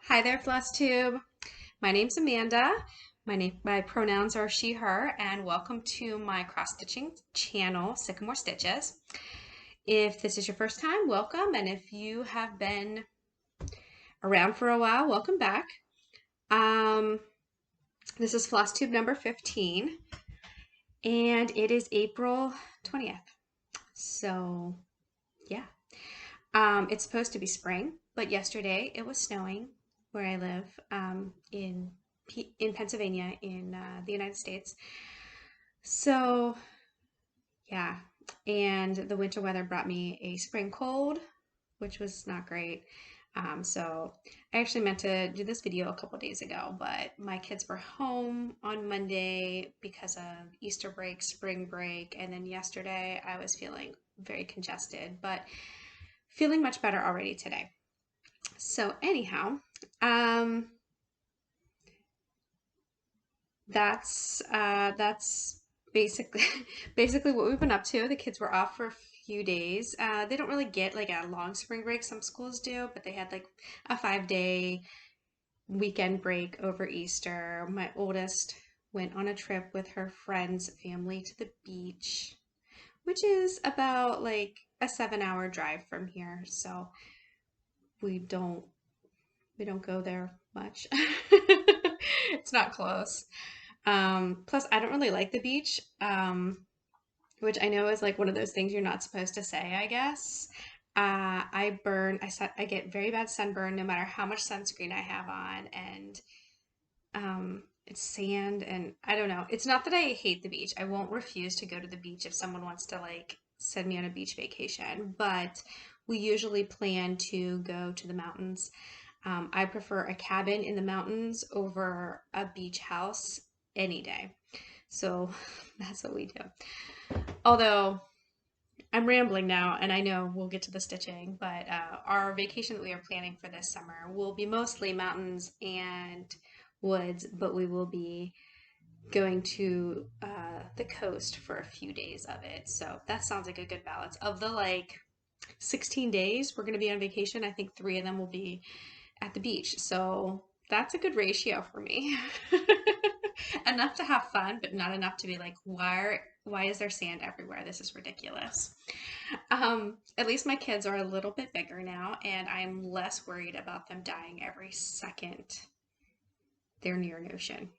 Hi there, Flosstube. My name's Amanda. My pronouns are she, her, and welcome to my cross-stitching channel, Sycamore Stitches. If this is your first time, welcome, and if you have been around for a while, welcome back. Um, this is Flosstube number 15, and it is April 20th. So, yeah. It's supposed to be spring, but yesterday it was snowing where I live in Pennsylvania in the United States. So yeah, and the winter weather brought me a spring cold, which was not great. So I actually meant to do this video a couple days ago, but my kids were home on Monday because of Easter break, spring break, and then yesterday I was feeling very congested, but feeling much better already today. So anyhow, um, that's basically basically what we've been up to. The kids were off for a few days. They don't really get like a long spring break. Some schools do, but they had like a 5-day weekend break over Easter. My oldest went on a trip with her friend's family to the beach, which is about like a 7-hour drive from here. So we don't we don't go there much. It's not close. Plus, I don't really like the beach, which I know is like one of those things you're not supposed to say, I guess. I get very bad sunburn no matter how much sunscreen I have on, and it's sand, and I don't know. It's not that I hate the beach. I won't refuse to go to the beach if someone wants to like send me on a beach vacation, but we usually plan to go to the mountains. I prefer a cabin in the mountains over a beach house any day. So that's what we do. Although I'm rambling now, and I know we'll get to the stitching, but our vacation that we are planning for this summer will be mostly mountains and woods, but we will be going to the coast for a few days of it. So that sounds like a good balance. Of the like 16 days we're going to be on vacation, I think 3 of them will be at the beach. So that's a good ratio for me. Enough to have fun, but not enough to be like, why is there sand everywhere? This is ridiculous. At least my kids are a little bit bigger now, and I'm less worried about them dying every second they're near an ocean.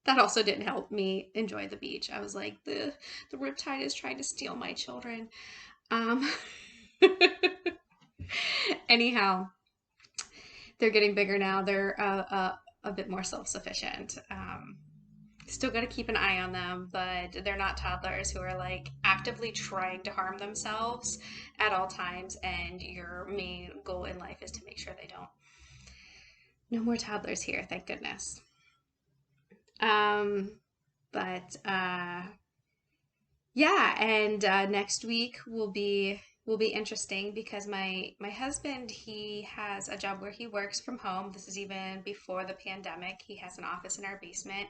That also didn't help me enjoy the beach. I was like, the riptide is trying to steal my children. Um, anyhow, they're getting bigger now. They're a bit more self-sufficient. Still got to keep an eye on them, but they're not toddlers who are like actively trying to harm themselves at all times. And your main goal in life is to make sure they don't. No more toddlers here, thank goodness. Um, but yeah, and next week will be interesting because my husband, he has a job where he works from home. This is even before the pandemic. He has an office in our basement,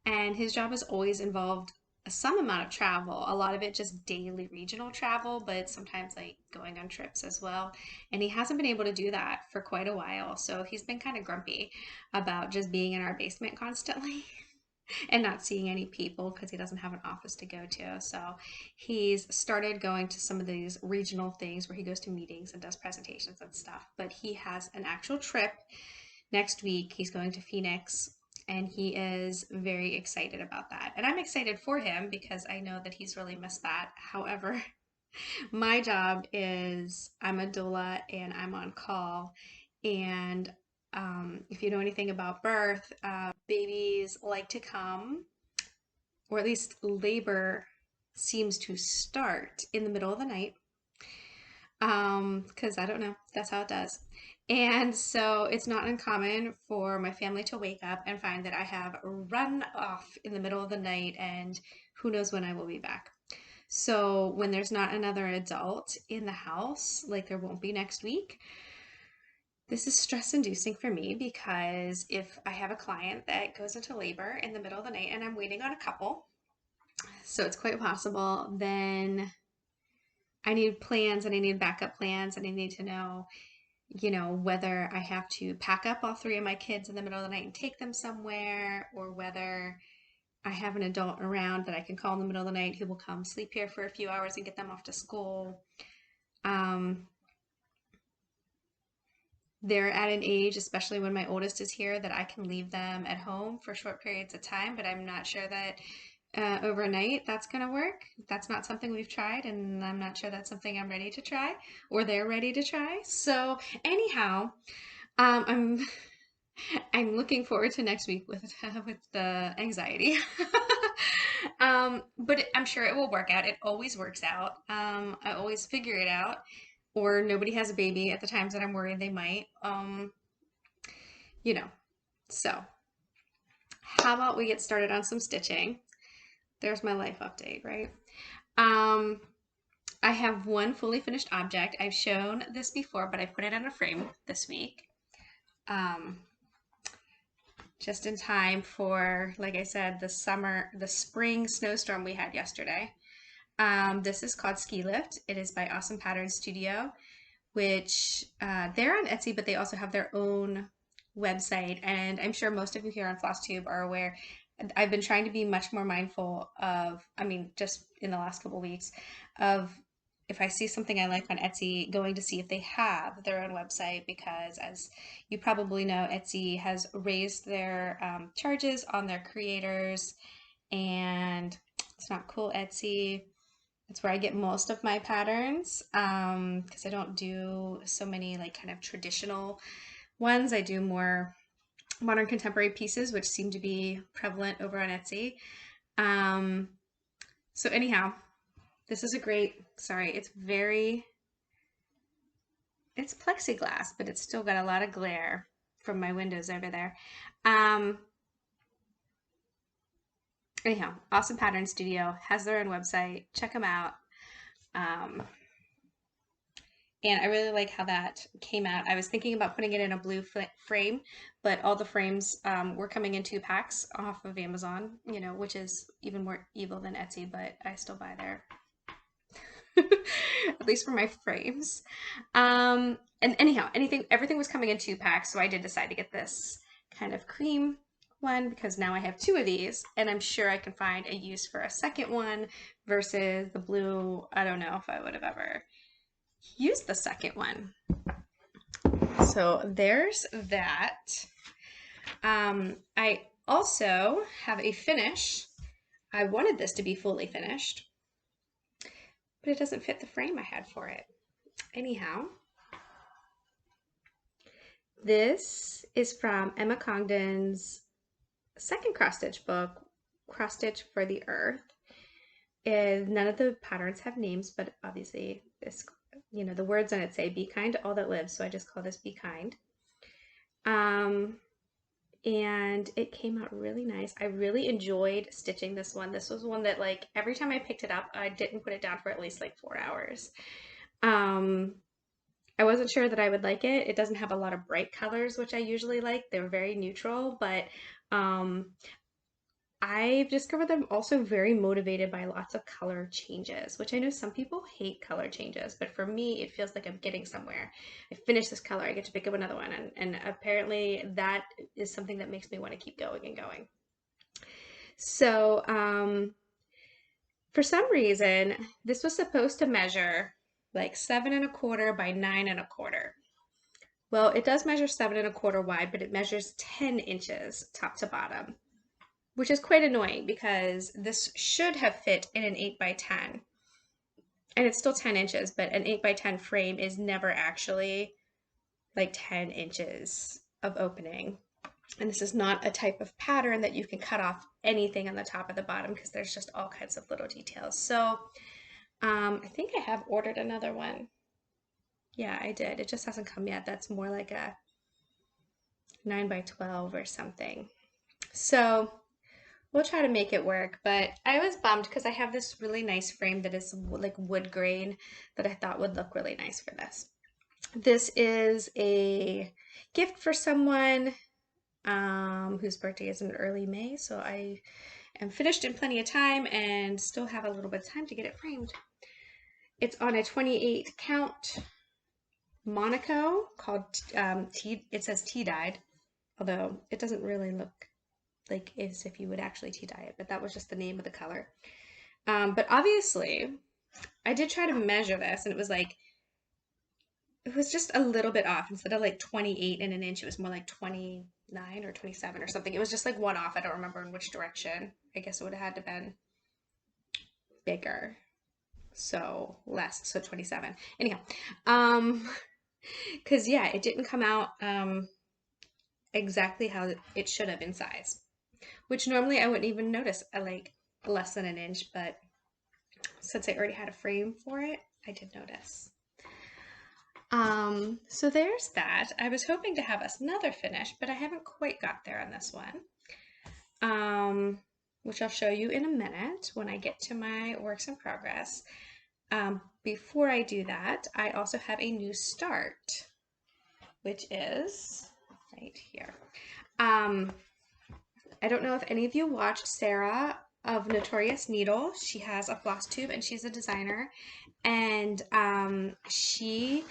and his job has always involved some amount of travel. A lot of it just daily regional travel, but sometimes like going on trips as well. And he hasn't been able to do that for quite a while, so he's been kind of grumpy about just being in our basement constantly and not seeing any people because he doesn't have an office to go to. So he's started going to some of these regional things where he goes to meetings and does presentations and stuff. But he has an actual trip next week. He's going to Phoenix, and he is very excited about that. And I'm excited for him because I know that he's really missed that. However, my job is I'm a doula and I'm on call. And if you know anything about birth, babies like to come, or at least labor seems to start in the middle of the night. Because I don't know, that's how it does. And so it's not uncommon for my family to wake up and find that I have run off in the middle of the night and who knows when I will be back. So when there's not another adult in the house, like there won't be next week, this is stress inducing for me because if I have a client that goes into labor in the middle of the night and I'm waiting on a couple, so it's quite possible, then I need plans and I need backup plans and I need to know you know, whether I have to pack up all three of my kids in the middle of the night and take them somewhere, or whether I have an adult around that I can call in the middle of the night who will come sleep here for a few hours and get them off to school. They're at an age, especially when my oldest is here, that I can leave them at home for short periods of time, but I'm not sure that overnight that's going to work. That's not something we've tried, and I'm not sure that's something I'm ready to try or they're ready to try. So, anyhow, I'm I'm looking forward to next week with the anxiety. But I'm sure it will work out. It always works out. I always figure it out, or nobody has a baby at the times that I'm worried they might. You know. So, how about we get started on some stitching? There's my life update, right? I have one fully finished object. I've shown this before, but I put it in a frame this week. Just in time for, like I said, the spring snowstorm we had yesterday. This is called Ski Lift. It is by Awesome Pattern Studio, which they're on Etsy, but they also have their own website. And I'm sure most of you here on Flosstube are aware. I've been trying to be much more mindful of, I mean, just in the last couple weeks, of if I see something I like on Etsy, going to see if they have their own website, because as you probably know, Etsy has raised their charges on their creators, and it's not cool, Etsy. That's where I get most of my patterns, because I don't do so many like kind of traditional ones. I do more modern contemporary pieces, which seem to be prevalent over on Etsy. So anyhow, this is a great, sorry, it's plexiglass, but it's still got a lot of glare from my windows over there. Anyhow, Awesome Pattern Studio has their own website. Check them out. And I really like how that came out. I was thinking about putting it in a blue frame, but all the frames were coming in 2-packs off of Amazon, you know, which is even more evil than Etsy, but I still buy there. At least for my frames. And anyhow, everything was coming in 2-packs, so I did decide to get this kind of cream one, because now I have 2 of these, and I'm sure I can find a use for a second one versus the blue. I don't know if I would have ever used the second one. So there's that. I also have a finish. I wanted this to be fully finished, but it doesn't fit the frame I had for it. Anyhow, this is from Emma Congdon's second cross stitch book, Cross Stitch for the Earth. And none of the patterns have names, but obviously this, you know, the words on it say "Be kind to all that lives," so I just call this "Be Kind." And it came out really nice. I really enjoyed stitching this one. This was one that, like, every time I picked it up, I didn't put it down for at least like 4 hours. I wasn't sure that I would like it. It doesn't have a lot of bright colors, which I usually like. They're very neutral, but I've discovered them also very motivated by lots of color changes, which I know some people hate color changes, but for me, it feels like I'm getting somewhere. I finish this color, I get to pick up another one, and apparently that is something that makes me want to keep going and going. So, for some reason, this was supposed to measure like 7 1/4 by 9 1/4. Well, it does measure 7 1/4 wide, but it measures 10 inches top to bottom, which is quite annoying because this should have fit in an 8 by 10. And it's still 10 inches, but an 8 by 10 frame is never actually like 10 inches of opening. And this is not a type of pattern that you can cut off anything on the top of the bottom, because there's just all kinds of little details. So I think I have ordered another one. Yeah, I did. It just hasn't come yet. That's more like a 9 by 12 or something. So we'll try to make it work, but I was bummed because I have this really nice frame that is like wood grain that I thought would look really nice for this. This is a gift for someone whose birthday is in early May, so I am finished in plenty of time and still have a little bit of time to get it framed. It's on a 28 count Monaco called tea. It says tea dyed, although it doesn't really look like as if you would actually tea dye it, but that was just the name of the color. But obviously, I did try to measure this, and it was like, it was just a little bit off. Instead of like 28 in an inch, it was more like 29 or 27 or something. It was just like one off. I don't remember in which direction. I guess it would have had to been bigger. So less, so 27. Anyhow, because yeah, it didn't come out exactly how it should have in size, which normally I wouldn't even notice like less than an inch, but since I already had a frame for it, I did notice. So there's that. I was hoping to have us another finish, but I haven't quite got there on this one. Which I'll show you in a minute when I get to my works in progress. Before I do that, I also have a new start, which is right here. I don't know if any of you watch Sarah of Notorious Needle. She has a Flosstube and she's a designer, and she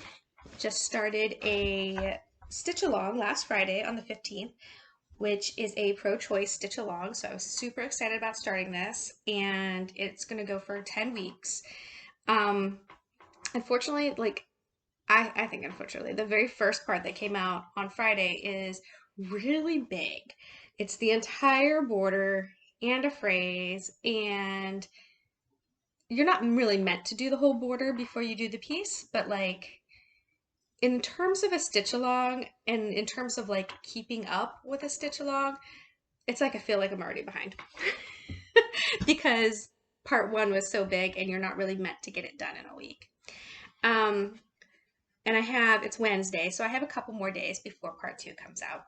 just started a stitch along last Friday on the 15th, which is a pro-choice stitch along. So I was super excited about starting this, and it's going to go for 10 weeks. Unfortunately, like I think unfortunately, the very first part that came out on Friday is really big. It's the entire border and a phrase, and you're not really meant to do the whole border before you do the piece, but like in terms of a stitch along and in terms of like keeping up with a stitch along, it's like I feel like I'm already behind because part one was so big and you're not really meant to get it done in a week. And it's Wednesday, so I have a couple more days before part two comes out.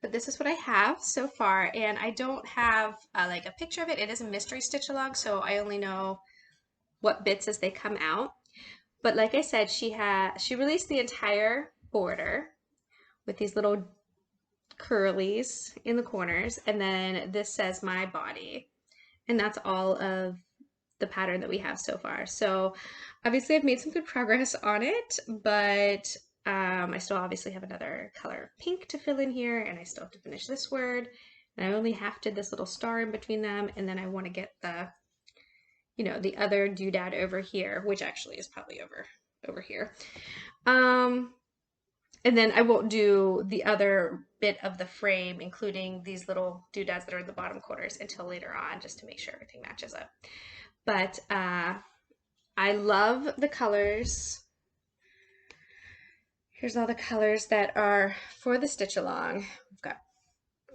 But this is what I have so far, and I don't have like a picture of it. It is a mystery stitch along, so I only know what bits as they come out. But like I said, she released the entire border with these little curlies in the corners, and then this says my body, and that's all of the pattern that we have so far. So obviously I've made some good progress on it, but I still obviously have another color pink to fill in here, and I still have to finish this word, and I only half did this little star in between them, and then I want to get the, you know, the other doodad over here, which actually is probably over here. And then I won't do the other bit of the frame, including these little doodads that are in the bottom corners, until later on, just to make sure everything matches up. But I love the colors. Here's all the colors that are for the stitch along. We've got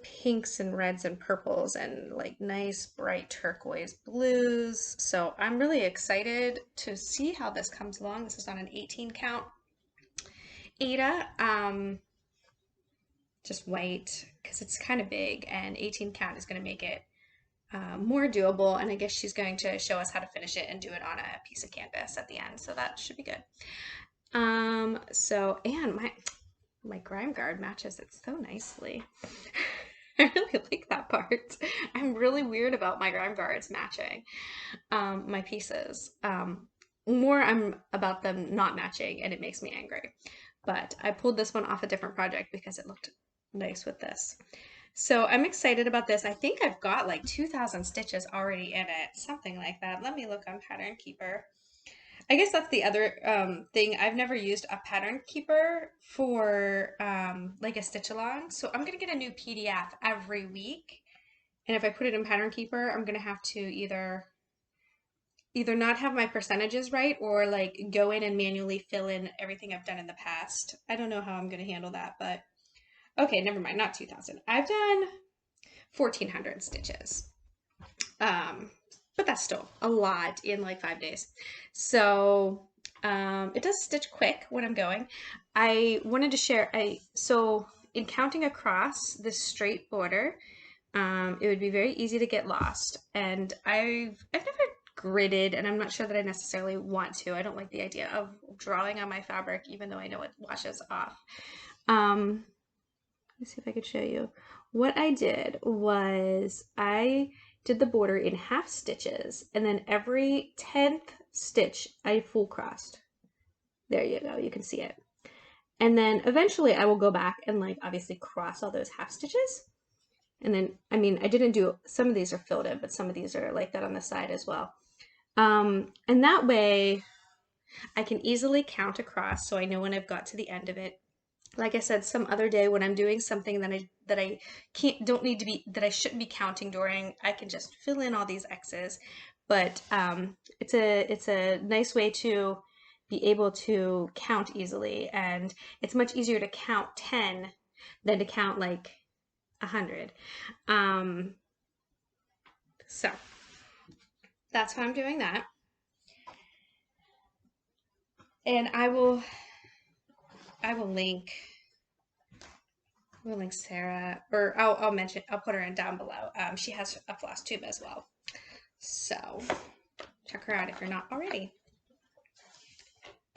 pinks and reds and purples and like nice bright turquoise blues. So I'm really excited to see how this comes along. This is on an 18 count Aida, just white because it's kind of big, and 18 count is going to make it more doable, and I guess she's going to show us how to finish it and do it on a piece of canvas at the end, so that should be good. And my grime guard matches it so nicely. I really like that part. I'm really weird about my grime guards matching my pieces. More I'm about them not matching, and it makes me angry. But I pulled this one off a different project because it looked nice with this. So I'm excited about this. I think I've got like 2,000 stitches already in it, something like that. Let me look on Pattern Keeper. I guess that's the other thing. I've never used a Pattern Keeper for like a stitch along. So I'm going to get a new PDF every week. And if I put it in Pattern Keeper, I'm going to have to either not have my percentages right or like go in and manually fill in everything I've done in the past. I don't know how I'm going to handle that, but okay, never mind, not 2,000. I've done 1,400 stitches. But that's still a lot in like 5 days. So it does stitch quick when I'm going. I wanted to share, so in counting across this straight border, it would be very easy to get lost. And I've never gridded, and I'm not sure that I necessarily want to. I don't like the idea of drawing on my fabric, even though I know it washes off. Let me see if I could show you. What I did was I did the border in half stitches, and then every 10th stitch I full crossed. There you go, you can see it. And then eventually I will go back and like obviously cross all those half stitches. And then, I mean, I didn't do, some of these are filled in, but some of these are like that on the side as well. And that way I can easily count across so I know when I've got to the end of it. Like I said, some other day when I'm doing something that I can't, don't need to be, that I shouldn't be counting during, I can just fill in all these X's. But it's a nice way to be able to count easily, and it's much easier to count 10 than to count like 100. So that's how I'm doing that. And I will link, we'll link Sarah, or I'll mention, I'll put her in down below. She has a floss tube as well. So check her out if you're not already.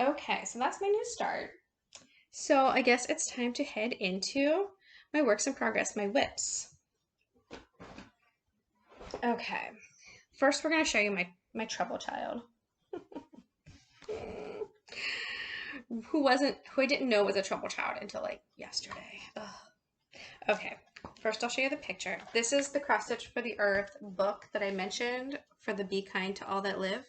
Okay, so that's my new start. So I guess it's time to head into my works in progress, my whips. Okay, first we're gonna show you my trouble child. who I didn't know was a trouble child until like yesterday. Ugh. Okay, first I'll show you the picture. This is the Cross Stitch for the Earth book that I mentioned for the Be Kind to All That Live.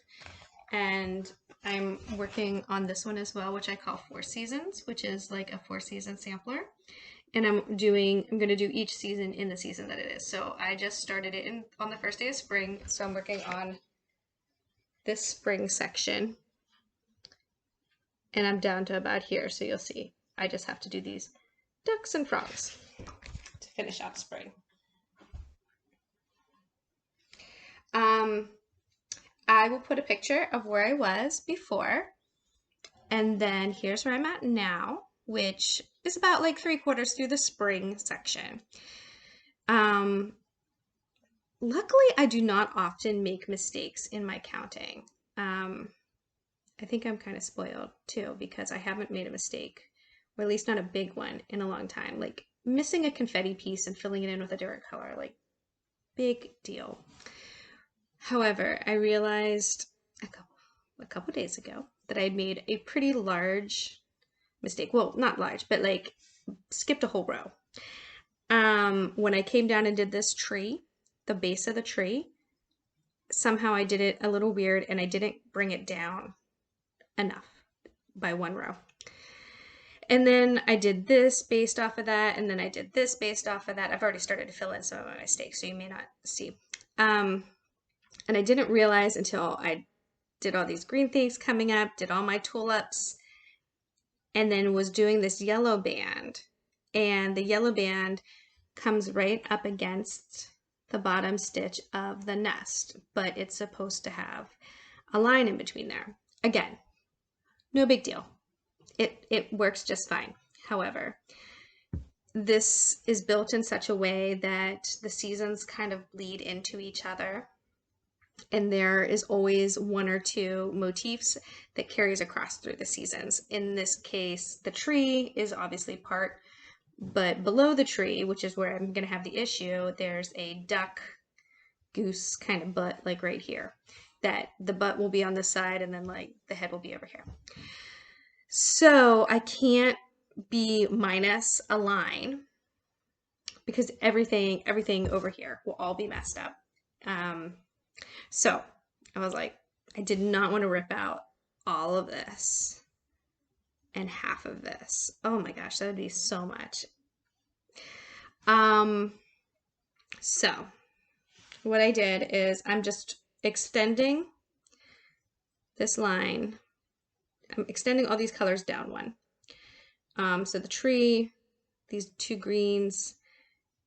And I'm working on this one as well, which I call 4 Seasons, which is like a 4-season sampler. And I'm going to do each season in the season that it is. So I just started it on the first day of spring. So I'm working on this spring section. And I'm down to about here. So you'll see, I just have to do these ducks and frogs to finish out spring. I will put a picture of where I was before, and then here's where I'm at now, which is about like 3/4 through the spring section. Luckily, I do not often make mistakes in my counting. I think I'm kind of spoiled too, because I haven't made a mistake, or at least not a big one, in a long time. Like missing a confetti piece and filling it in with a different color, like big deal. However, I realized a couple days ago that I'd made a pretty large mistake. Well, not large, but like skipped a whole row. When I came down and did this tree, the base of the tree, somehow I did it a little weird and I didn't bring it down enough by 1 row. And then I did this based off of that, and then I did this based off of that. I've already started to fill in some of my mistakes, so you may not see. And I didn't realize until I did all these green things coming up, did all my tulips, and then was doing this yellow band. And the yellow band comes right up against the bottom stitch of the nest, but it's supposed to have a line in between there. Again, no big deal. It works just fine. However, this is built in such a way that the seasons kind of bleed into each other. And there is always 1 or 2 motifs that carries across through the seasons. In this case, the tree is obviously part, but below the tree, which is where I'm going to have the issue, there's a duck, goose kind of butt, like right here. That the butt will be on this side, and then like the head will be over here. So I can't be minus a line because everything over here will all be messed up. So I was like, I did not want to rip out all of this and half of this. Oh my gosh, that would be so much. So what I did is I'm just extending this line. I'm extending all these colors down 1. So the tree, these 2 greens,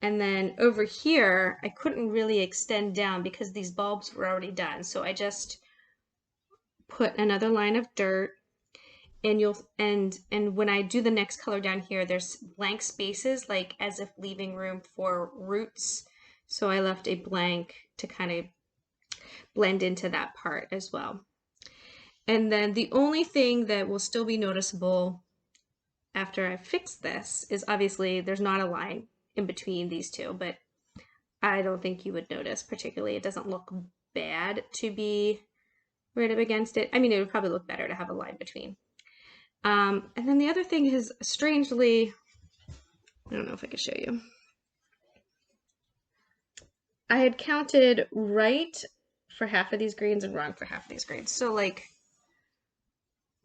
and then over here, I couldn't really extend down because these bulbs were already done. So I just put another line of dirt, and and when I do the next color down here, there's blank spaces, like as if leaving room for roots. So I left a blank to kind of blend into that part as well. And then the only thing that will still be noticeable after I fix this is obviously there's not a line in between these 2, but I don't think you would notice particularly. It doesn't look bad to be right up against it. I mean, it would probably look better to have a line between. And then the other thing is, strangely, I don't know if I could show you. I had counted right for half of these greens and wrong for half of these greens. So like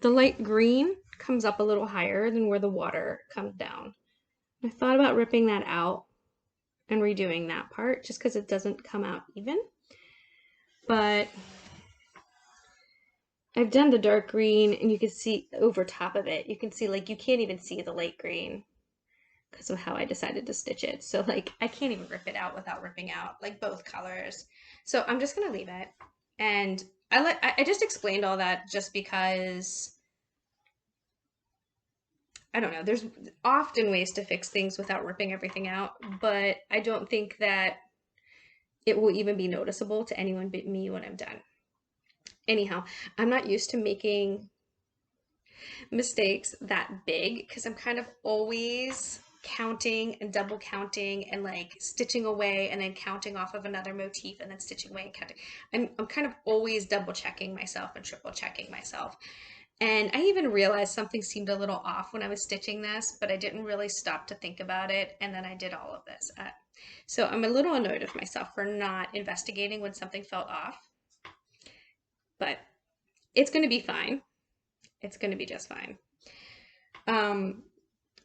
the light green comes up a little higher than where the water comes down. I thought about ripping that out and redoing that part just because it doesn't come out even. But I've done the dark green and you can see over top of it, you can see like you can't even see the light green because of how I decided to stitch it. So like I can't even rip it out without ripping out like both colors. So I'm just gonna leave it. And I just explained all that just because I don't know, there's often ways to fix things without ripping everything out, but I don't think that it will even be noticeable to anyone but me when I'm done. Anyhow, I'm not used to making mistakes that big because I'm kind of always counting and double counting and like stitching away and then counting off of another motif and then stitching away and counting. I'm kind of always double checking myself and triple checking myself. And I even realized something seemed a little off when I was stitching this, but I didn't really stop to think about it. And then I did all of this. So I'm a little annoyed with myself for not investigating when something felt off, but it's going to be fine. It's going to be just fine.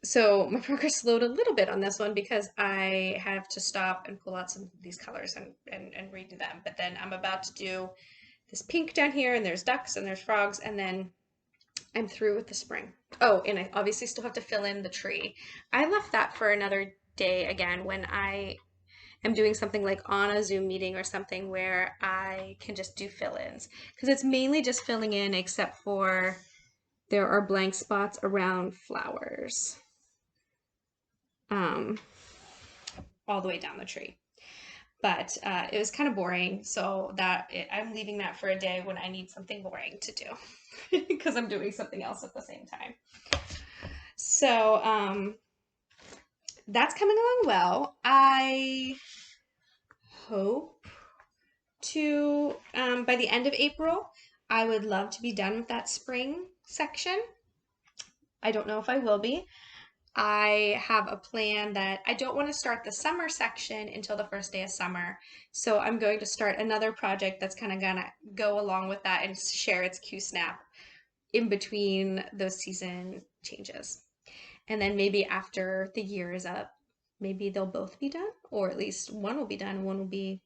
So my progress slowed a little bit on this one because I have to stop and pull out some of these colors and redo them. But then I'm about to do this pink down here, and there's ducks and there's frogs, and then I'm through with the spring. Oh, and I obviously still have to fill in the tree. I left that for another day again when I am doing something like on a Zoom meeting or something where I can just do fill-ins. Because it's mainly just filling in except for there are blank spots around flowers. All the way down the tree. But it was kind of boring, so I'm leaving that for a day when I need something boring to do because I'm doing something else at the same time. So that's coming along well. I hope to, by the end of April, I would love to be done with that spring section. I don't know if I will be. I have a plan that I don't want to start the summer section until the first day of summer. So I'm going to start another project that's kind of gonna go along with that and share its Q-snap in between those season changes. And then maybe after the year is up, maybe they'll both be done, or at least one will be done and one will be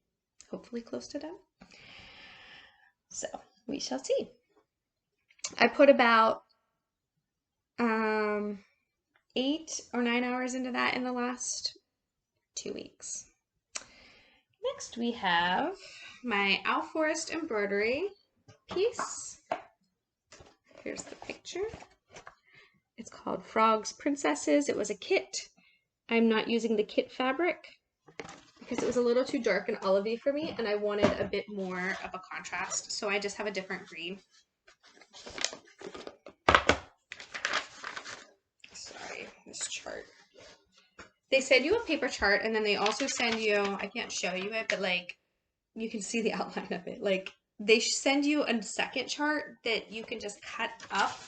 hopefully close to done. So we shall see. I put about 8 or 9 hours into that in the last 2 weeks. Next we have my Forest Embroidery piece. Here's the picture. It's called Frogs Princesses. It was a kit. I'm not using the kit fabric because it was a little too dark and olivey for me and I wanted a bit more of a contrast, so I just have a different green. Sorry, this chart. They send you a paper chart and then they also send you, I can't show you it, but like you can see the outline of it. Like they send you a second chart that you can just cut up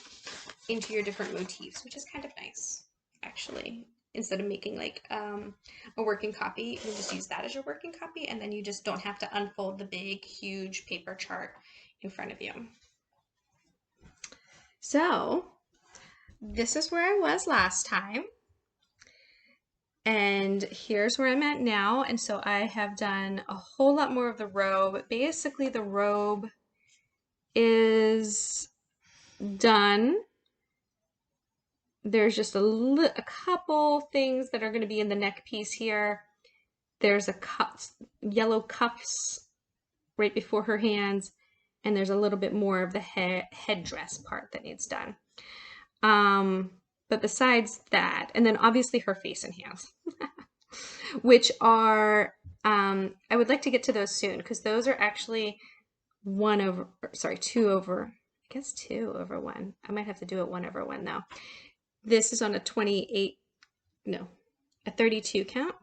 into your different motifs, which is kind of nice, actually. Instead of making like a working copy, you can just use that as your working copy, and then you just don't have to unfold the big, huge paper chart in front of you. So this is where I was last time. And here's where I'm at now. And so I have done a whole lot more of the robe. Basically, the robe is done. There's just a couple things that are going to be in the neck piece here. There's a yellow cuffs right before her hands, and there's a little bit more of the headdress part that needs done. But besides that, and then obviously her face and hands, which are, I would like to get to those soon because those are actually 2 over, I guess 2 over 1. I might have to do it 1 over 1 though. This is on a 32 count,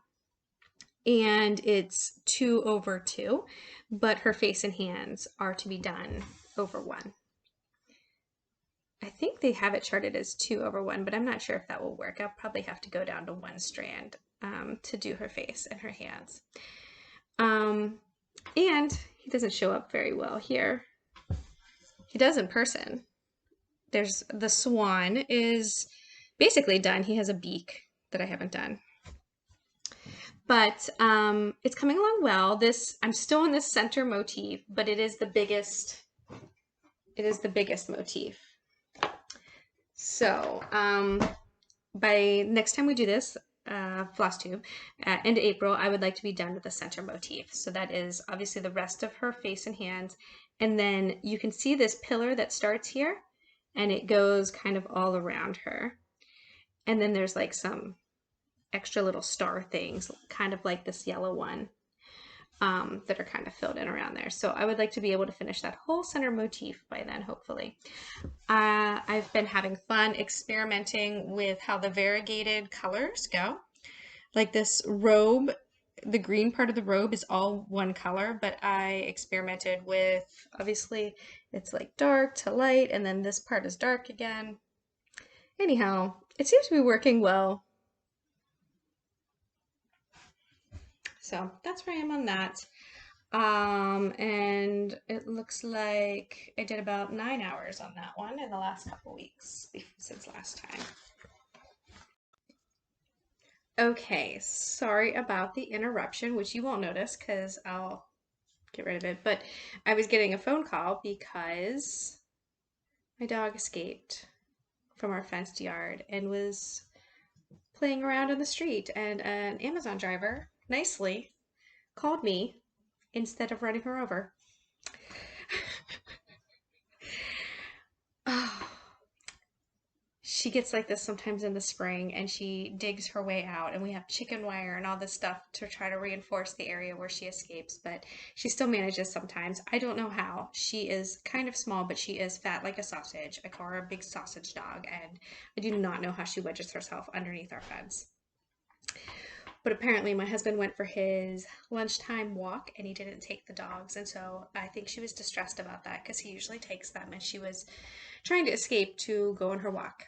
and it's 2 over 2, but her face and hands are to be done over 1. I think they have it charted as 2/1, but I'm not sure if that will work. I'll probably have to go down to 1 strand to do her face and her hands. And he doesn't show up very well here. He does in person. There's the swan is basically done. He has a beak that I haven't done. But it's coming along well. I'm still on this center motif, but it is the biggest motif. So by next time we do this Flosstube, end of April, I would like to be done with the center motif. So that is obviously the rest of her face and hands. And then you can see this pillar that starts here and it goes kind of all around her. And then there's like some extra little star things, kind of like this yellow one, that are kind of filled in around there. So I would like to be able to finish that whole center motif by then, hopefully. I've been having fun experimenting with how the variegated colors go. Like this robe, the green part of the robe is all one color, but I experimented with, obviously, it's like dark to light, and then this part is dark again. Anyhow, it seems to be working well. So that's where I am on that. And it looks like I did about 9 hours on that one in the last couple weeks since last time. Okay, sorry about the interruption, which you won't notice because I'll get rid of it, but I was getting a phone call because my dog escaped from our fenced yard and was playing around in the street, and an Amazon driver nicely called me instead of running her over. Oh, she gets like this sometimes in the spring, and she digs her way out, and we have chicken wire and all this stuff to try to reinforce the area where she escapes, but she still manages sometimes. I don't know how. She is kind of small, but she is fat like a sausage. I call her a big sausage dog, and I do not know how she wedges herself underneath our fence. But apparently my husband went for his lunchtime walk and he didn't take the dogs, and so I think she was distressed about that because he usually takes them, and she was trying to escape to go on her walk.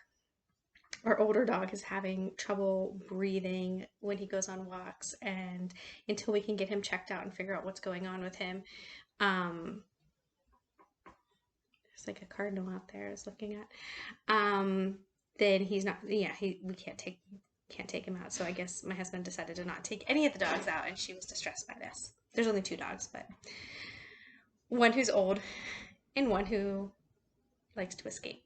Our older dog is having trouble breathing when he goes on walks, and until we can get him checked out and figure out what's going on with him, there's like a cardinal out there I was looking at, then he's not, we can't take him out. So I guess my husband decided to not take any of the dogs out, and she was distressed by this. There's only 2 dogs, but one who's old and one who likes to escape.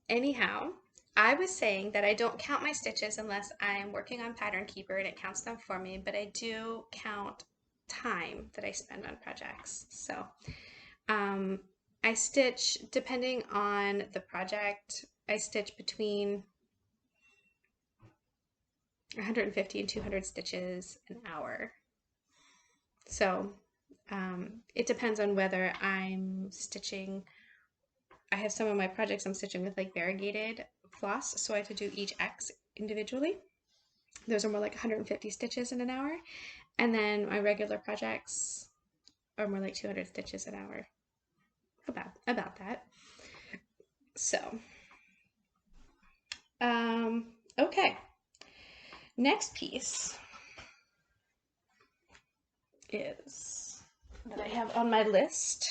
Anyhow, I was saying that I don't count my stitches unless I'm working on Pattern Keeper and it counts them for me, but I do count time that I spend on projects. So I stitch, depending on the project, I stitch between 150 and 200 stitches an hour. So it depends on whether I'm stitching. I have some of my projects I'm stitching with like variegated floss, so I have to do each X individually. Those are more like 150 stitches in an hour. And then my regular projects are more like 200 stitches an hour. About that. So, okay. Next piece is that I have on my list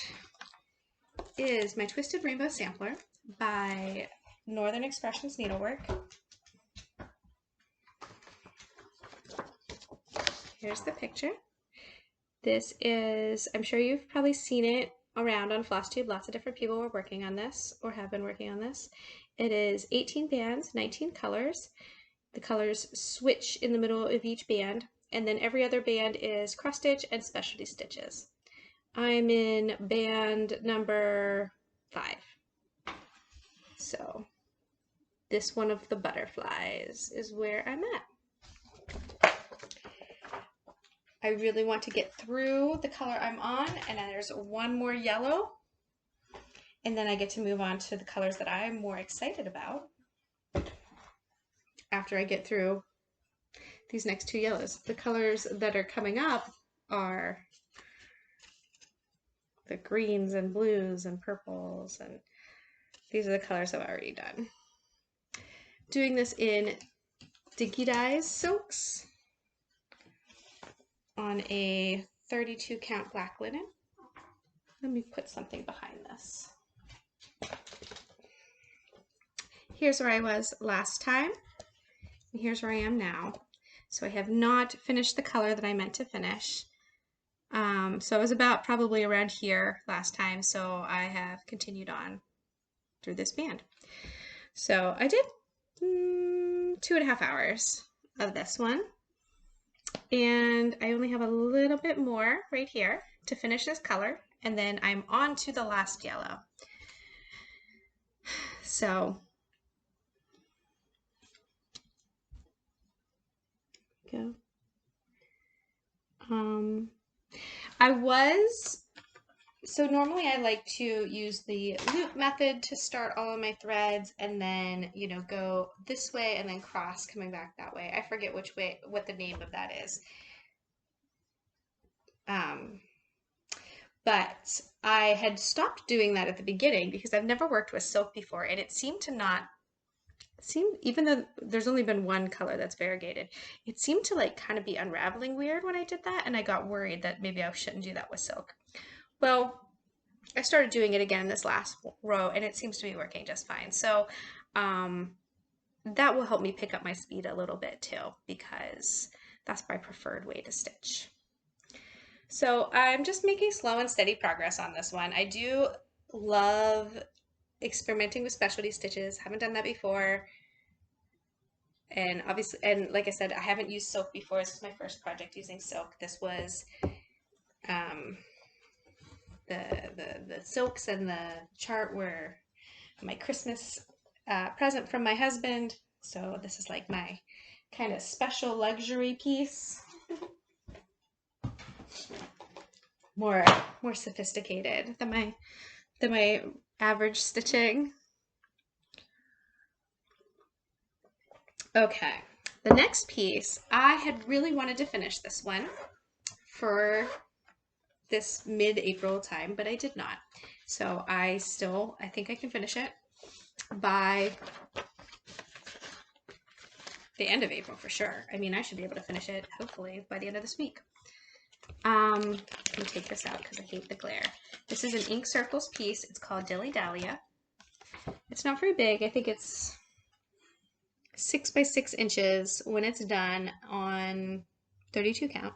is my Twisted Rainbow Sampler by Northern Expressions Needlework. Here's the picture. This is, I'm sure you've probably seen it around on Flosstube. Lots of different people were working on this or have been working on this. It is 18 bands, 19 colors. The colors switch in the middle of each band, and then every other band is cross stitch and specialty stitches. I'm in band number 5. So this one of the butterflies is where I'm at. I really want to get through the color I'm on, and then there's one more yellow, and then I get to move on to the colors that I'm more excited about after I get through these next 2 yellows. The colors that are coming up are the greens and blues and purples, and these are the colors I've already done. Doing this in Dinky Dyes silks on a 32 count black linen. Let me put something behind this. Here's where I was last time, and here's where I am now. So I have not finished the color that I meant to finish. So I was about probably around here last time, so I have continued on through this band. So I did 2.5 hours of this one, and I only have a little bit more right here to finish this color, and then I'm on to the last yellow. So go. So normally I like to use the loop method to start all of my threads, and then, you know, go this way and then cross coming back that way. I forget which way, what the name of that is. But I had stopped doing that at the beginning because I've never worked with silk before, and it seemed to not seem, even though there's only been one color that's variegated, it seemed to like kind of be unraveling weird when I did that, and I got worried that maybe I shouldn't do that with silk. Well, I started doing it again in this last row, and it seems to be working just fine. So that will help me pick up my speed a little bit too, because that's my preferred way to stitch. So I'm just making slow and steady progress on this one. I do love experimenting with specialty stitches. Haven't done that before. And obviously, and like I said, I haven't used silk before. This is my first project using silk. This was the silks and the chart were my Christmas present from my husband. So this is like my kind of special luxury piece. More sophisticated than my average stitching. Okay, the next piece, I had really wanted to finish this one for this mid-April time, but I did not. So I think I can finish it by the end of April for sure. I mean, I should be able to finish it hopefully by the end of this week. Let me take this out because I hate the glare. This is an ink circles piece. It's called Dilly Dahlia. It's not very big. I think it's 6 by 6 inches when it's done on 32 count.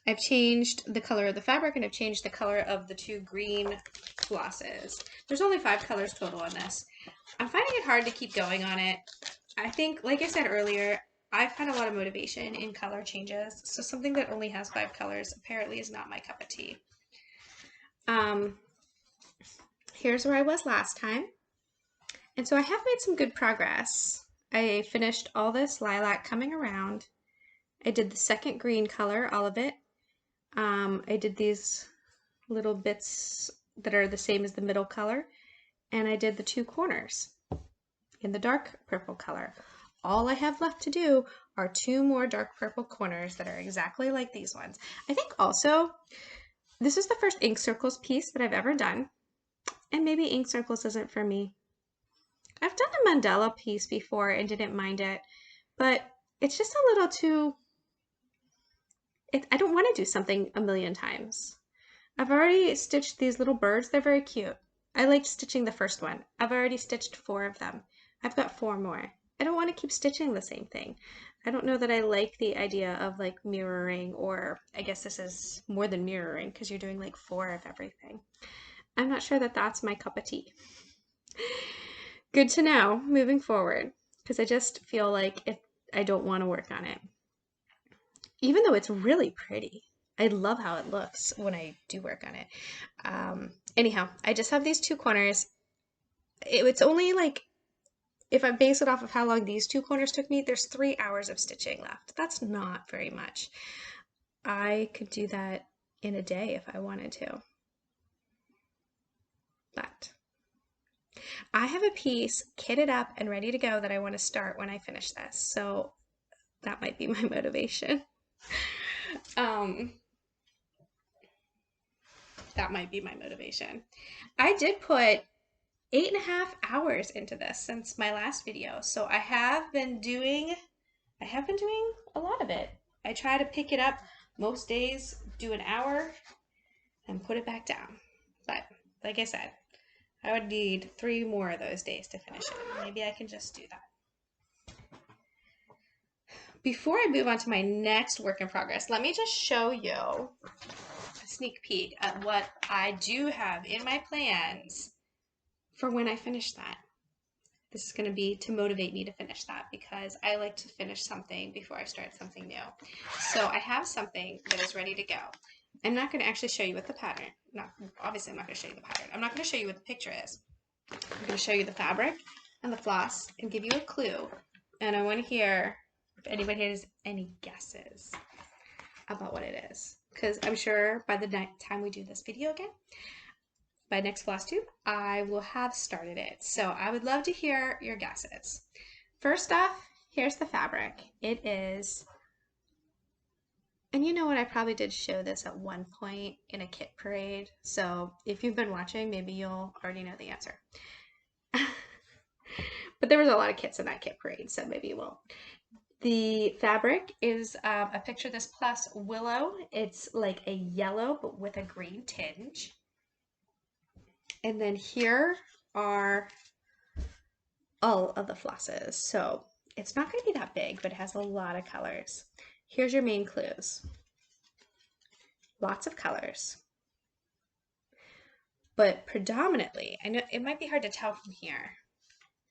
I've changed the color of the fabric, and I've changed the color of the 2 green flosses. There's only 5 colors total on this. I'm finding it hard to keep going on it. I think, like I said earlier, I've had a lot of motivation in color changes, so something that only has 5 colors apparently is not my cup of tea. Here's where I was last time. And so I have made some good progress. I finished all this lilac coming around. I did the second green color, all of it. I did these little bits that are the same as the middle color, and I did the 2 corners in the dark purple color. All I have left to do are 2 more dark purple corners that are exactly like these ones. I think also this is the first ink circles piece that I've ever done, and maybe ink circles isn't for me. I've done a mandala piece before and didn't mind it, but it's just a little too, I don't want to do something a million times. I've already stitched these little birds. They're very cute. I liked stitching the first one. I've already stitched 4 of them. I've got 4 more. I don't want to keep stitching the same thing. I don't know that I like the idea of like mirroring, or I guess this is more than mirroring because you're doing like 4 of everything. I'm not sure that that's my cup of tea. Good to know moving forward, because I just feel like I don't want to work on it. Even though it's really pretty. I love how it looks when I do work on it. Anyhow, I just have these 2 corners. It's only like, if I base it off of how long these 2 corners took me, there's 3 hours of stitching left. That's not very much. I could do that in a day if I wanted to. But I have a piece kitted up and ready to go that I want to start when I finish this. So that might be my motivation. That might be my motivation. I did put 8.5 hours into this since my last video. So I have been doing a lot of it. I try to pick it up most days, do an hour, and put it back down. But like I said, I would need 3 more of those days to finish it. Maybe I can just do that. Before I move on to my next work in progress, let me just show you a sneak peek at what I do have in my plans for when I finish that. This is going to be to motivate me to finish that because I like to finish something before I start something new. So I have something that is ready to go. I'm not going to actually show you what the pattern, obviously I'm not going to show you the pattern. I'm not going to show you what the picture is. I'm going to show you the fabric and the floss and give you a clue. And I want to hear if anybody has any guesses about what it is. Because I'm sure by the time we do this video again, by next Flosstube, I will have started it. So I would love to hear your guesses. First off, here's the fabric. It is, and you know what, I probably did show this at one point in a kit parade. So if you've been watching, maybe you'll already know the answer. But there was a lot of kits in that kit parade, so maybe you won't. The fabric is a picture of this plus willow. It's like a yellow, but with a green tinge. And then here are all of the flosses. So it's not going to be that big, but it has a lot of colors. Here's your main clues. Lots of colors. But predominantly, I know it might be hard to tell from here,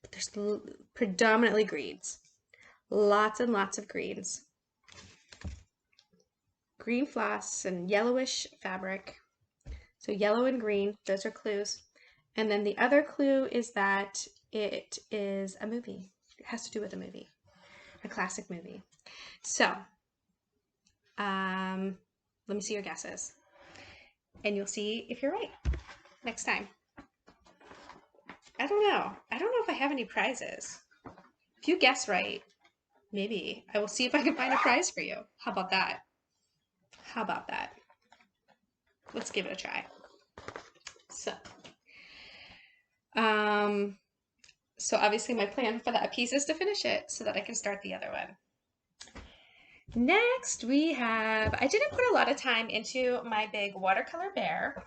but there's predominantly greens. Lots and lots of greens. Green floss and yellowish fabric. So yellow and green, those are clues. And then the other clue is that it is a movie. It has to do with a movie, a classic movie. So let me see your guesses. And you'll see if you're right next time. I don't know. I don't know if I have any prizes. If you guess right, maybe I will see if I can find a prize for you. How about that? How about that? Let's give it a try. So obviously my plan for that piece is to finish it so that I can start the other one. Next we have, I didn't put a lot of time into my big watercolor bear.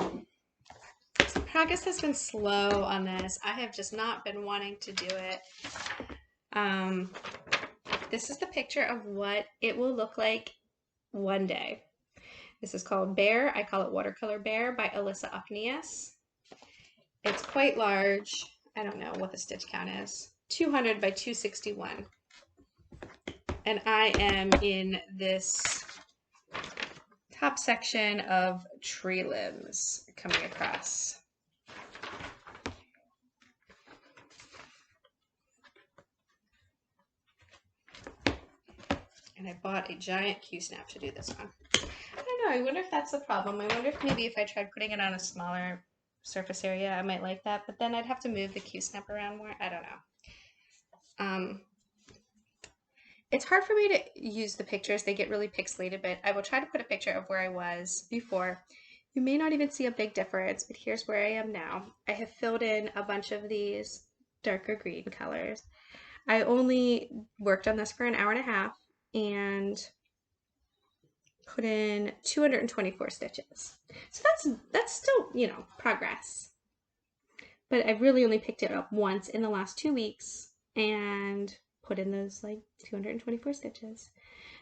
So progress has been slow on this. I have just not been wanting to do it. This is the picture of what it will look like one day. This is called Bear. I call it Watercolor Bear by Alisa Okneas. It's quite large. I don't know what the stitch count is. 200 by 261. And I am in this top section of tree limbs coming across. And I bought a giant Q-snap to do this one. I don't know, I wonder if that's the problem. I wonder if maybe if I tried putting it on a smaller surface area, I might like that, but then I'd have to move the Q-snap around more. I don't know. It's hard for me to use the pictures. They get really pixelated, but I will try to put a picture of where I was before. You may not even see a big difference, but here's where I am now. I have filled in a bunch of these darker green colors. I only worked on this for an hour and a half and put in 224 stitches. So that's still, you know, progress. But I really only picked it up once in the last 2 weeks and put in those like 224 stitches.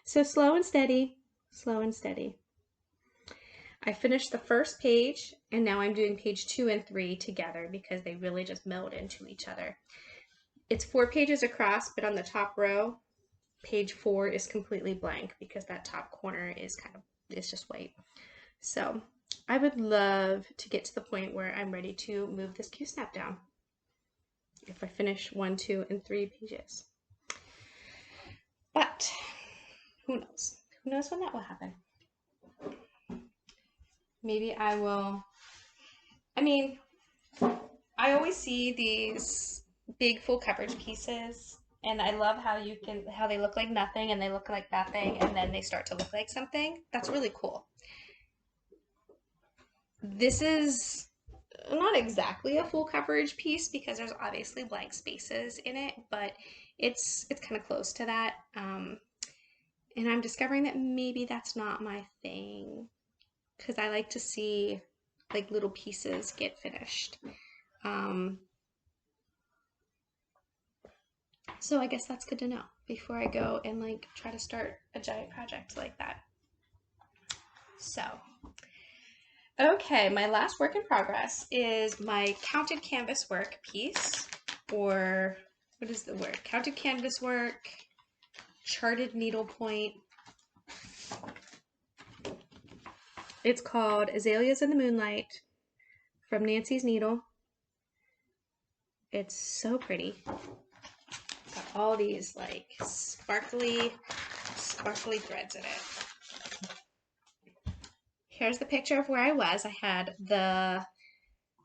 So slow and steady, slow and steady. I finished the first page and now I'm doing page 2 and 3 together because they really just meld into each other. It's 4 pages across, but on the top row, page 4 is completely blank because that top corner is it's just white. So I would love to get to the point where I'm ready to move this Q-snap down if I finish 1, 2, and 3 pages. But who knows? Who knows when that will happen? Maybe I will. I mean, I always see these big full coverage pieces and I love how they look like nothing and they look like nothing and then they start to look like something. That's really cool. This is not exactly a full coverage piece because there's obviously blank spaces in it, but it's kind of close to that. And I'm discovering that maybe that's not my thing because I like to see like little pieces get finished. Um, so I guess that's good to know before I go and like try to start a giant project like that. So, okay, my last work in progress is my counted canvas work piece, or what is the word? Counted canvas work, charted needlepoint. It's called Azaleas in the Moonlight from Nancy's Needle. It's so pretty. Got all these like sparkly threads in it. Here's the picture of where I was. I had the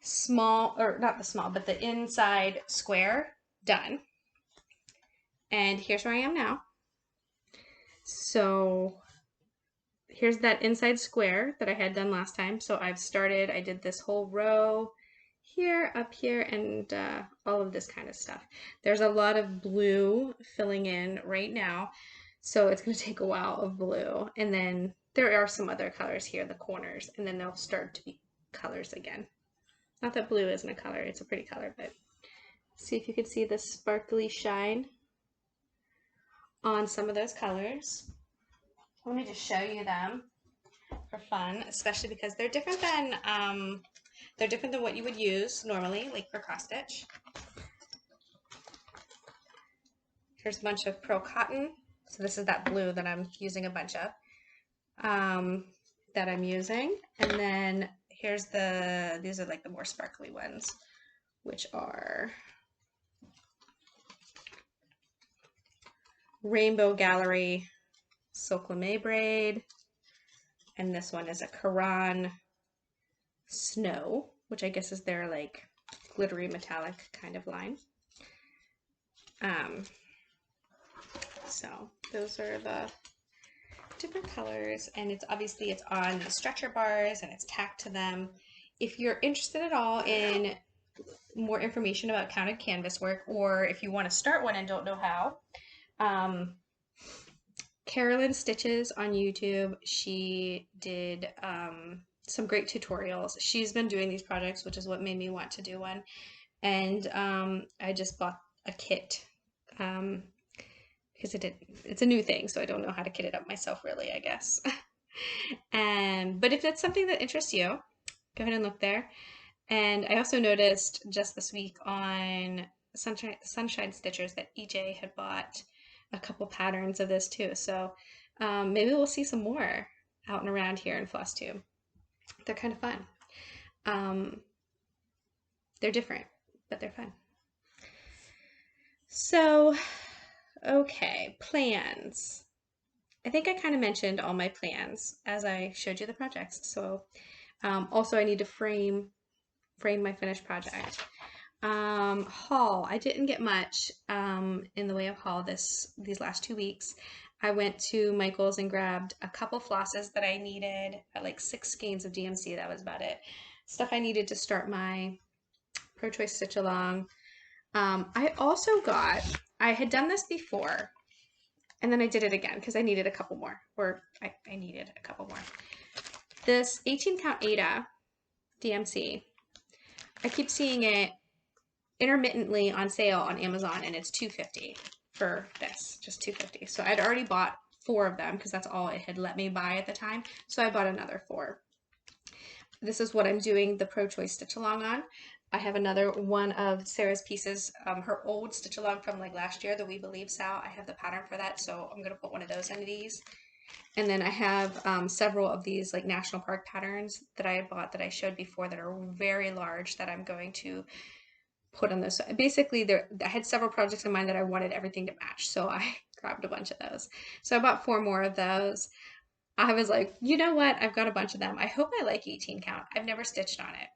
small, or not the small, but the inside square done. And here's where I am now. So here's that inside square that I had done last time. So I did this whole row here, up here, and all of this kind of stuff. There's a lot of blue filling in right now. So it's going to take a while of blue. And then there are some other colors here, the corners, and then they'll start to be colors again. Not that blue isn't a color, it's a pretty color, but see if you can see the sparkly shine on some of those colors. Let me just show you them for fun, especially because they're different than what you would use normally, like for cross stitch. Here's a bunch of pearl cotton. So this is that blue that I'm using a bunch of, that I'm using. And then here's these are like the more sparkly ones, which are Rainbow Gallery Silk Lame braid. And this one is a Karan Snow, which I guess is their like glittery metallic kind of line. So those are the different colors, and it's on the stretcher bars and it's tacked to them. If you're interested at all in more information about counted canvas work, or if you want to start one and don't know how, Carolyn Stitches on YouTube, she did some great tutorials. She's been doing these projects, which is what made me want to do one. And I just bought a kit because it's a new thing, so I don't know how to kit it up myself really, I guess. But if that's something that interests you, go ahead and look there. And I also noticed just this week on Sunshine Stitchers that EJ had bought a couple patterns of this too. So maybe we'll see some more out and around here in Flosstube. They're kind of fun. They're different, but they're fun. So, okay, plans. I think I kind of mentioned all my plans as I showed you the projects. So also I need to frame my finished project. Haul. I didn't get much in the way of haul these last 2 weeks. I went to Michael's and grabbed a couple flosses that I needed, like 6 skeins of DMC. That was about it. Stuff I needed to start my Pro Choice Stitch Along. I had done this before, and then I did it again because I needed a couple more, or I needed a couple more. This 18 count Aida DMC, I keep seeing it intermittently on sale on Amazon, and it's $2.50 for this, just $2.50. So I'd already bought 4 of them because that's all it had let me buy at the time. So I bought another 4. This is what I'm doing the Pro Choice Stitch Along on. I have another one of Sarah's pieces, her old Stitch Along from like last year, the We Believe Sal. I have the pattern for that, so I'm going to put one of those into these. And then I have several of these like National Park patterns that I had bought that I showed before that are very large that I'm going to put on this. Basically, I had several projects in mind that I wanted everything to match, so I grabbed a bunch of those. So I bought 4 more of those. I was like, you know what? I've got a bunch of them. I hope I like 18 count. I've never stitched on it.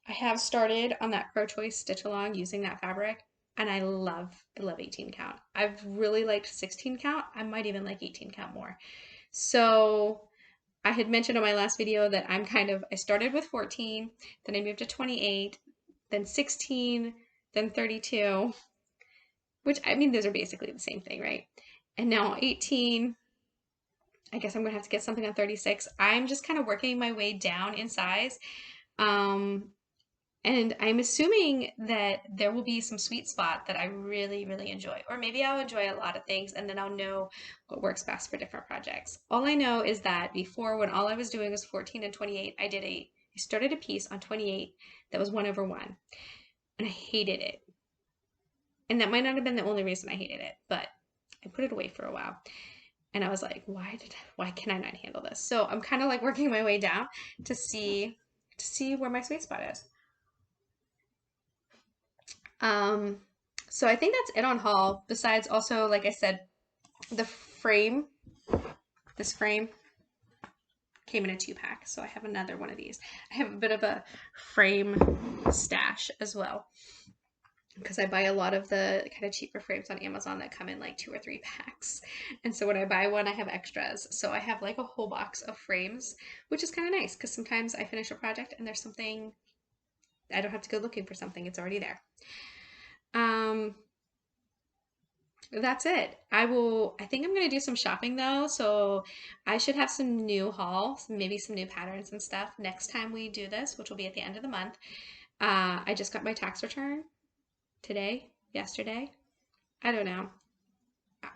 I have started on that Pro Choice Stitch Along using that fabric, and I love 18 count. I've really liked 16 count. I might even like 18 count more. So I had mentioned on my last video that I started with 14, then I moved to 28, then 16, then 32, which I mean, those are basically the same thing, right? And now 18. I guess I'm gonna have to get something on 36. I'm just kind of working my way down in size. Um, and I'm assuming that there will be some sweet spot that I really, really enjoy. Or maybe I'll enjoy a lot of things and then I'll know what works best for different projects. All I know is that before, when all I was doing was 14 and 28, I started a piece on 28 that was 1/1. And I hated it. And that might not have been the only reason I hated it, but I put it away for a while. And I was like, why can I not handle this? So I'm kind of like working my way down to see where my sweet spot is. So I think that's it on haul. Besides also, like I said, the frame, this frame came in a 2-pack. So I have another one of these. I have a bit of a frame stash as well, because I buy a lot of the kind of cheaper frames on Amazon that come in like 2 or 3 packs. And so when I buy one, I have extras. So I have like a whole box of frames, which is kind of nice because sometimes I finish a project and there's something, I don't have to go looking for something, it's already there. That's it. I think I'm going to do some shopping though. So I should have some new hauls, maybe some new patterns and stuff next time we do this, which will be at the end of the month. I just got my tax return today, yesterday. I don't know.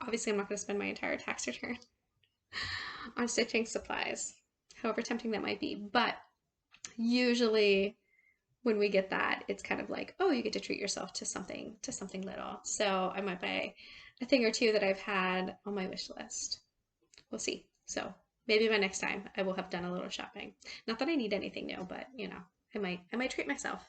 Obviously, I'm not going to spend my entire tax return on stitching supplies, however tempting that might be. But usually when we get that, it's kind of like, oh, you get to treat yourself to something little. So I might buy a thing or two that I've had on my wish list. We'll see. So maybe by next time I will have done a little shopping. Not that I need anything new, but you know, I might treat myself.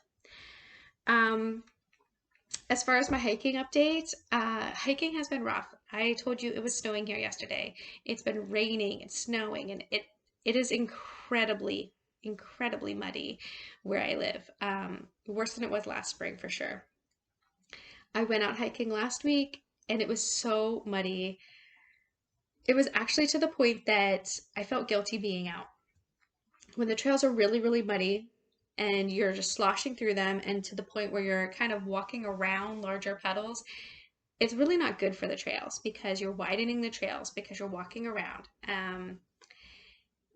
As far as my hiking update, hiking has been rough. I told you it was snowing here yesterday. It's been raining and snowing, and it is incredibly muddy where I live. Worse than it was last spring for sure. I went out hiking last week and it was so muddy. It was actually to the point that I felt guilty being out. When the trails are really, really muddy and you're just sloshing through them and to the point where you're kind of walking around larger puddles, it's really not good for the trails because you're widening the trails because you're walking around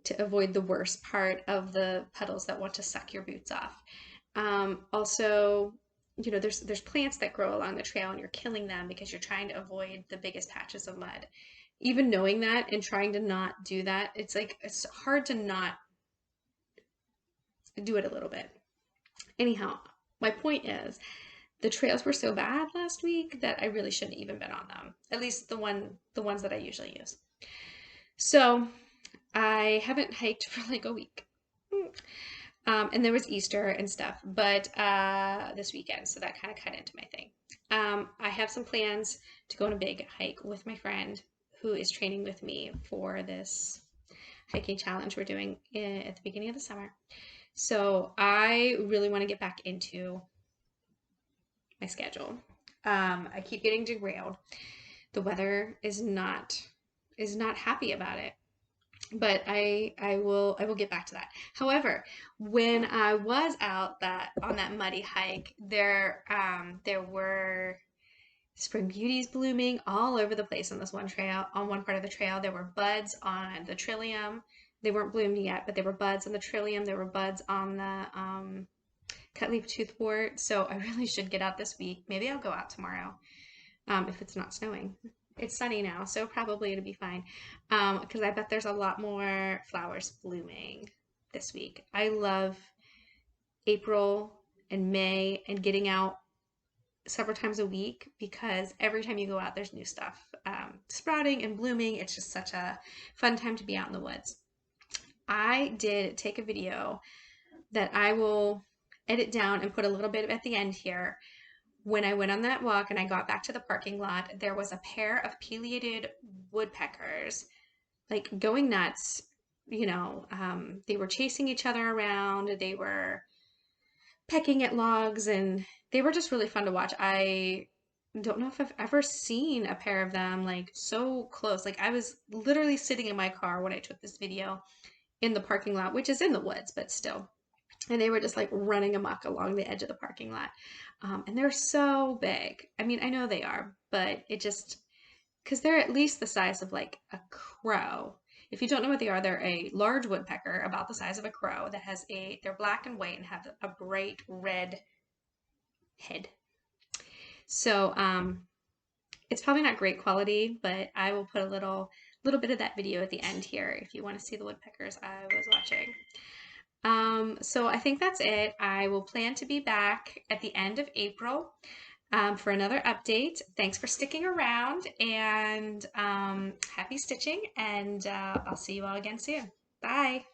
to avoid the worst part of the puddles that want to suck your boots off. Also, you know, there's plants that grow along the trail and you're killing them because you're trying to avoid the biggest patches of mud. Even knowing that and trying to not do that, it's like it's hard to not do it a little bit. Anyhow, my point is the trails were so bad last week that I really shouldn't even been on them. At least the ones that I usually use. So I haven't hiked for like a week. And there was Easter and stuff, but this weekend, so that kind of cut into my thing. I have some plans to go on a big hike with my friend who is training with me for this hiking challenge we're doing at the beginning of the summer. So I really want to get back into my schedule. I keep getting derailed. The weather is not happy about it. But I will get back to that. However, when I was out on that muddy hike, there were spring beauties blooming all over the place on this one trail. On one part of the trail, there were buds on the trillium. They weren't bloomed yet, but there were buds on the trillium. There were buds on the cutleaf toothwort. So I really should get out this week. Maybe I'll go out tomorrow if it's not snowing. It's sunny now, so probably it'll be fine. Because I bet there's a lot more flowers blooming this week. I love April and May and getting out several times a week because every time you go out, there's new stuff sprouting and blooming. It's just such a fun time to be out in the woods. I did take a video that I will edit down and put a little bit at the end here. When I went on that walk and I got back to the parking lot, there was a pair of pileated woodpeckers, like going nuts. You know, they were chasing each other around. They were pecking at logs and they were just really fun to watch. I don't know if I've ever seen a pair of them like so close. Like I was literally sitting in my car when I took this video in the parking lot, which is in the woods, but still. And they were just like running amok along the edge of the parking lot. And they're so big. I mean, I know they are, but it just, because they're at least the size of like a crow. If you don't know what they are, they're a large woodpecker about the size of a crow that has they're black and white and have a bright red head. So it's probably not great quality, but I will put a little bit of that video at the end here if you want to see the woodpeckers I was watching. So I think that's it. I will plan to be back at the end of April for another update. Thanks for sticking around, and happy stitching, and I'll see you all again soon. Bye.